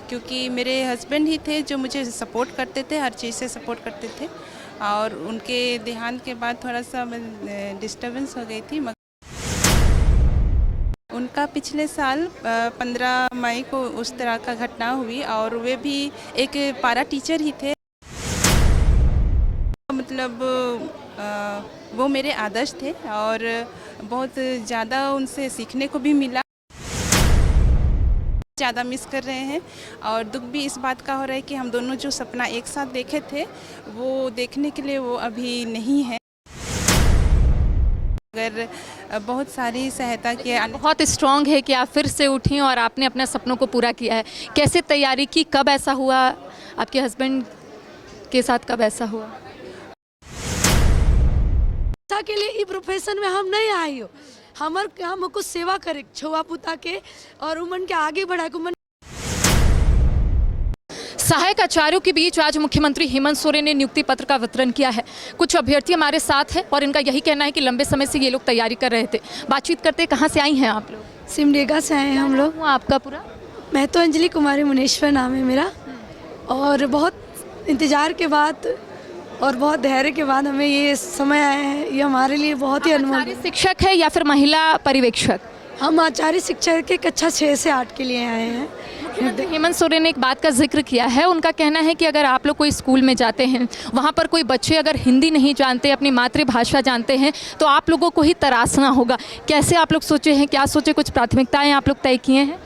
क्योंकि मेरे हस्बैंड ही थे जो मुझे सपोर्ट करते थे, हर चीज़ से सपोर्ट करते थे। और उनके देहांत के बाद थोड़ा सा डिस्टर्बेंस हो गई थी। उनका पिछले साल 15 मई को उस तरह का घटना हुई और वे भी एक पारा टीचर ही थे। मतलब वो मेरे आदर्श थे और बहुत ज़्यादा उनसे सीखने को भी मिला। ज़्यादा मिस कर रहे हैं और दुख भी इस बात का हो रहा है कि हम दोनों जो सपना एक साथ देखे थे वो देखने के लिए वो अभी नहीं है। अगर बहुत सारी सहायता की, बहुत स्ट्रॉन्ग है कि आप फिर से उठी और आपने अपने सपनों को पूरा किया है। कैसे तैयारी की, कब ऐसा हुआ, आपके हस्बैंड के साथ कब ऐसा हुआ? के लिए ई प्रोफेशन में हम नहीं आई हो, हम कुछ सेवा करे छुआ पुता के और उमन के आगे बढ़ा के। सहायक आचार्यों के बीच आज मुख्यमंत्री हेमंत सोरेन ने नियुक्ति पत्र का वितरण किया है। कुछ अभ्यर्थी हमारे साथ हैं और इनका यही कहना है कि लंबे समय से ये लोग तैयारी कर रहे थे। बातचीत करते, कहाँ से आई हैं आप लोग? सिमडेगा से आए हैं हम लोग। आपका पूरा? मैं तो अंजलि कुमारी मुनेश्वर नाम है मेरा, और बहुत इंतज़ार के बाद और बहुत धैर्य के बाद हमें ये समय आया है। ये हमारे लिए बहुत ही अनमोल। शिक्षक है या फिर महिला पर्यवेक्षक? हम आचार्य शिक्षक के कक्षा 6 से 8 के लिए आए हैं। हेमंत सोरेन ने एक बात का जिक्र किया है। उनका कहना है कि अगर आप लोग कोई स्कूल में जाते हैं, वहाँ पर कोई बच्चे अगर हिंदी नहीं जानते, अपनी मातृभाषा जानते हैं, तो आप लोगों को ही तरासना होगा। कैसे आप लोग सोचे हैं, क्या सोचे, कुछ प्राथमिकताएं आप लोग तय किए हैं?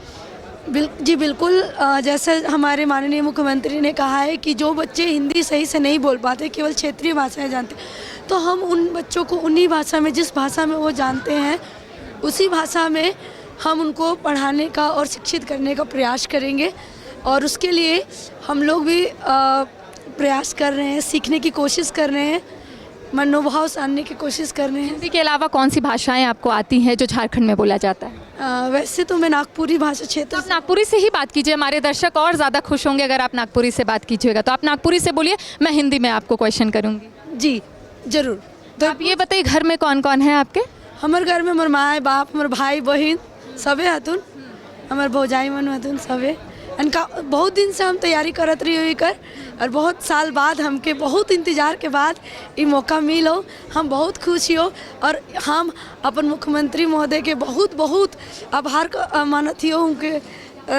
जी बिल्कुल, जैसे हमारे माननीय मुख्यमंत्री ने कहा है कि जो बच्चे हिंदी सही से नहीं बोल पाते, केवल क्षेत्रीय भाषाएं जानते, तो हम उन बच्चों को उन्हीं भाषा में, जिस भाषा में वो जानते हैं उसी भाषा में हम उनको पढ़ाने का और शिक्षित करने का प्रयास करेंगे। और उसके लिए हम लोग भी प्रयास कर रहे हैं, सीखने की कोशिश कर रहे हैं, मनोभाव सानने की कोशिश कर रहे हैं। हिंदी के अलावा कौन सी भाषाएं आपको आती हैं जो झारखंड में बोला जाता है? वैसे तो मैं नागपुरी भाषा क्षेत्र। तो नागपुरी से ही बात कीजिए, हमारे दर्शक और ज़्यादा खुश होंगे अगर आप नागपुरी से बात कीजिएगा। तो आप नागपुरी से बोलिए, मैं हिंदी में आपको क्वेश्चन करूँगी। जी ज़रूर। तो आप ये बताइए, घर में कौन कौन है आपके? हमारे घर में हमारे माँ बाप, हमारे भाई बहन सबे हतुन, हमारे भौजाई मन हतुन सबे। इनका बहुत दिन से हम तैयारी करत रही हुई कर, और बहुत साल बाद हमके बहुत इंतज़ार के बाद ये मौका मिलो। हम बहुत खुश हो और हम अपन मुख्यमंत्री महोदय के बहुत बहुत आभार मानत हो, उनके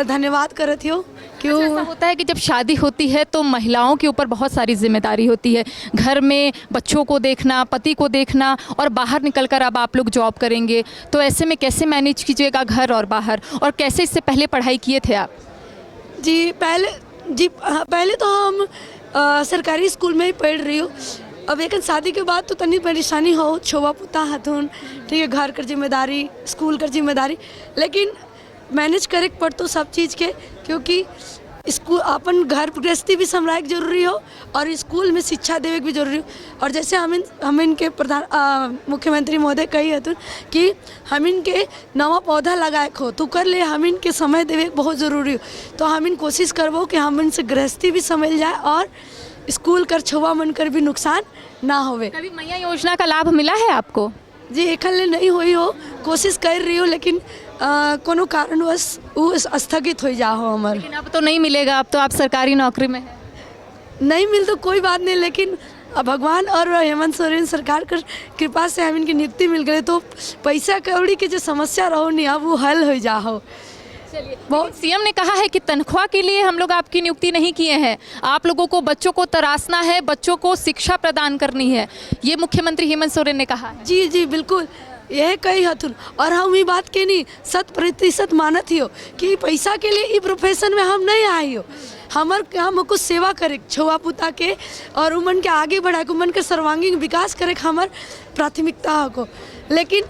धन्यवाद करत हो। क्यों ऐसा होता है कि जब शादी होती है तो महिलाओं के ऊपर बहुत सारी जिम्मेदारी होती है, घर में बच्चों को देखना, पति को देखना, और बाहर निकलकर अब आप लोग जॉब करेंगे, तो ऐसे में कैसे मैनेज कीजिएगा घर और बाहर, और कैसे इससे पहले पढ़ाई किए थे आप? पहले तो हम सरकारी स्कूल में ही पढ़ रही हूँ। अब लेकिन शादी के बाद तो तनी परेशानी हो, छोवा पुता हथुन, ठीक है, घर कर जिम्मेदारी, स्कूल कर जिम्मेदारी, लेकिन मैनेज करे पड़ तो सब चीज़ के, क्योंकि स्कूल अपन घर गृहस्थी भी संभाल जरूरी हो और स्कूल में शिक्षा देवे भी जरूरी हो। और जैसे हम इनके प्रधान मुख्यमंत्री महोदय कही हतुन कि हम इनके नवा पौधा लगाए हो तो कर ले, हम इनके समय देवे बहुत ज़रूरी हो। तो हम इन कोशिश करबो कि हम इनसे गृहस्थी भी समझ जाए और स्कूल कर छुआ मन कर भी नुकसान ना होवे। कभी मैया योजना का लाभ मिला है आपको? जी एकल नहीं हुई हो, कोशिश कर रही हो, लेकिन कोनो कारणवश वो स्थगित हो जा हो हमारे। लेकिन अब तो नहीं मिलेगा, अब तो आप सरकारी नौकरी में हैं। नहीं मिल तो कोई बात नहीं, लेकिन भगवान और हेमंत सोरेन सरकार की कृपा से हम इनकी नियुक्ति मिल गई, तो पैसा कौड़ी की जो समस्या रहो नहीं अब वो हल हो जा हो। चलिए, बहुत सीएम ने कहा है कि तनख्वाह के लिए हम लोग आपकी नियुक्ति नहीं किए हैं, आप लोगों को बच्चों को तरासना है, बच्चों को शिक्षा प्रदान करनी है, ये मुख्यमंत्री हेमंत सोरेन ने कहा है। जी जी बिल्कुल, यह कही हथुन, और हम ये बात के नहीं 100% मानत ही हो कि पैसा के लिए ये प्रोफेशन में हम नहीं आई हो। हम कुछ सेवा करे छुआ पुता के और उमन के आगे बढ़ा के, उमन के सर्वांगीण विकास करे हमार प्राथमिकता को। लेकिन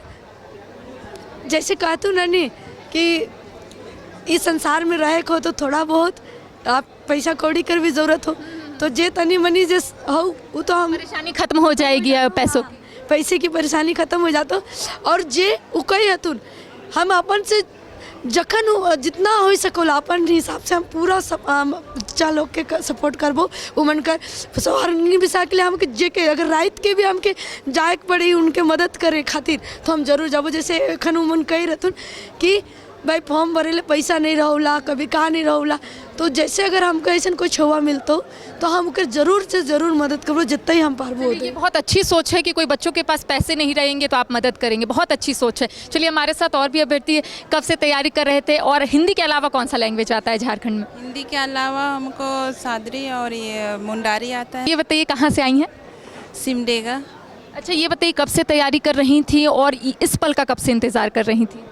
जैसे कहतू ननी कि इस संसार में रहे को तो थोड़ा बहुत आप पैसा कौड़ी कर भी जरूरत हो, तो जे तनी मनी जे हो वो तो हम परेशानी खत्म हो जाएगी, पैसों पैसे की परेशानी खत्म हो जाता। और जे उकई हतुन हम अपन से जखन जितना हो सको अपन हिसाब से हम पूरा बच्चा लोग के सपोर्ट करबो। उमन कर स्वार्णी विषय के लिए हमके जे के अगर रात के भी हमके जाए पड़ी उनके मदद करे खातिर तो हम जरूर जाबो। जैसे एखन उमन कही रहतुन कि भाई फॉर्म भरे ले पैसा नहीं रहोला, कभी कहाँ नहीं रहोला। तो जैसे अगर हमको ऐसा कोई छुआ मिलतो तो हम ओकर जरूर से ज़रूर मदद करबो जितना ही हम पारबो। ये बहुत अच्छी सोच है कि कोई बच्चों के पास पैसे नहीं रहेंगे तो आप मदद करेंगे, बहुत अच्छी सोच है। चलिए हमारे साथ और भी अभ्यर्थी है, कब से तैयारी कर रहे थे और हिंदी के अलावा कौन सा लैंग्वेज आता है झारखंड में? हिंदी के अलावा हमको सादरी और ये मुंडारी आता है। ये बताइए कहाँ से आई हैं? सिमडेगा। अच्छा ये बताइए कब से तैयारी कर रही थी और इस पल का कब से इंतज़ार कर रही थी?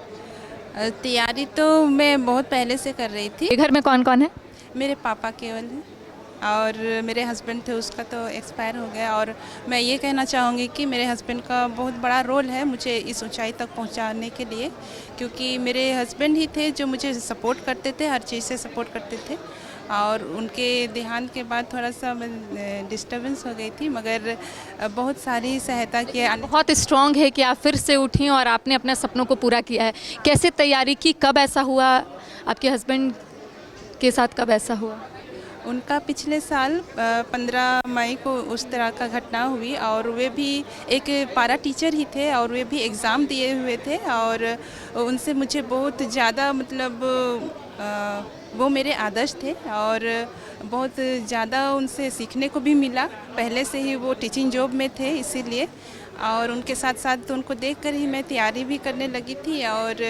तैयारी तो मैं बहुत पहले से कर रही थी। ये घर में कौन कौन है? मेरे पापा केवल हैं और मेरे हस्बैंड थे, उसका तो एक्सपायर हो गया। और मैं ये कहना चाहूँगी कि मेरे हस्बैंड का बहुत बड़ा रोल है मुझे इस ऊंचाई तक पहुंचाने के लिए, क्योंकि मेरे हस्बैंड ही थे जो मुझे सपोर्ट करते थे, हर चीज़ से सपोर्ट करते थे। और उनके देहांत के बाद थोड़ा सा डिस्टर्बेंस हो गई थी, मगर बहुत सारी सहायता की। बहुत स्ट्रांग है कि आप फिर से उठी और आपने अपने सपनों को पूरा किया है। कैसे तैयारी की, कब ऐसा हुआ आपके हस्बैंड के साथ, कब ऐसा हुआ? उनका पिछले साल 15 मई को उस तरह का घटना हुई और वे भी एक पारा टीचर ही थे और वे भी एग्ज़ाम दिए हुए थे। और उनसे मुझे बहुत ज़्यादा मतलब वो मेरे आदर्श थे और बहुत ज़्यादा उनसे सीखने को भी मिला। पहले से ही वो टीचिंग जॉब में थे इसीलिए, और उनके साथ साथ तो उनको देखकर ही मैं तैयारी भी करने लगी थी। और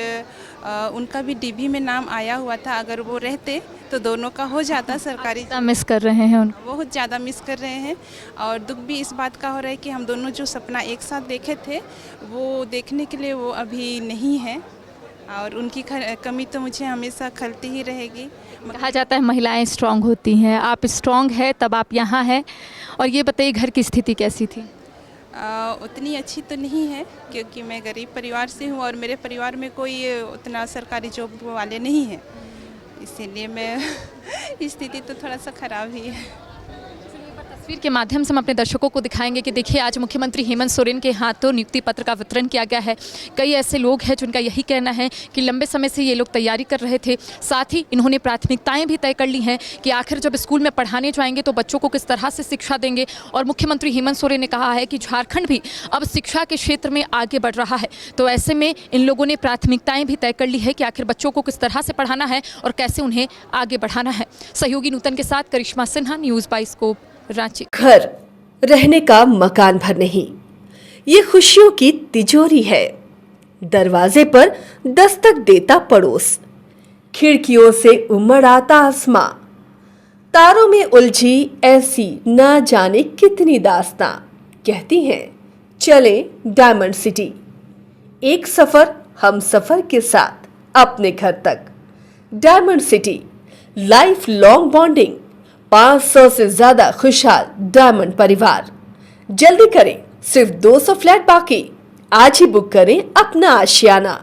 उनका भी डीबी में नाम आया हुआ था, अगर वो रहते तो दोनों का हो जाता सरकारी। मिस कर रहे हैं उनको? बहुत ज़्यादा मिस कर रहे हैं और दुख भी इस बात का हो रहा है कि हम दोनों जो सपना एक साथ देखे थे वो देखने के लिए वो अभी नहीं है और उनकी कमी तो मुझे हमेशा खलती ही रहेगी। कहा जाता है महिलाएं स्ट्रांग होती हैं, आप स्ट्रांग है तब आप यहाँ हैं। और ये बताइए घर की स्थिति कैसी थी? उतनी अच्छी तो नहीं है क्योंकि मैं गरीब परिवार से हूँ और मेरे परिवार में कोई उतना सरकारी जॉब वाले नहीं हैं, इसीलिए मैं स्थिति तो थोड़ा सा ख़राब ही है। तस्वीर के माध्यम से हम अपने दर्शकों को दिखाएंगे कि देखिए आज मुख्यमंत्री हेमंत सोरेन के हाथों नियुक्ति पत्र का वितरण किया गया है। कई ऐसे लोग हैं जिनका यही कहना है कि लंबे समय से ये लोग तैयारी कर रहे थे, साथ ही इन्होंने प्राथमिकताएं भी तय कर ली हैं कि आखिर जब स्कूल में पढ़ाने जाएंगे तो बच्चों को किस तरह से शिक्षा देंगे। और मुख्यमंत्री हेमंत सोरेन ने कहा है कि झारखंड भी अब शिक्षा के क्षेत्र में आगे बढ़ रहा है, तो ऐसे में इन लोगों ने प्राथमिकताएं भी तय कर ली है कि आखिर बच्चों को किस तरह से पढ़ाना है और कैसे उन्हें आगे बढ़ाना है। सहयोगी नूतन के साथ करिश्मा सिन्हा, न्यूज़ बाइस्कोप, रांची। घर रहने का मकान भर नहीं, ये खुशियों की तिजोरी है। दरवाजे पर दस्तक देता पड़ोस, खिड़कियों से उमड़ आता आसमां, तारों में उलझी ऐसी ना जाने कितनी दास्तां। कहती हैं चले डायमंड सिटी, एक सफर हम सफर के साथ अपने घर तक। Diamond city, life long bonding, 500 से ज्यादा खुशहाल डायमंड परिवार। जल्दी करें, सिर्फ 200 फ्लैट बाकी। आज ही बुक करें अपना आशियाना।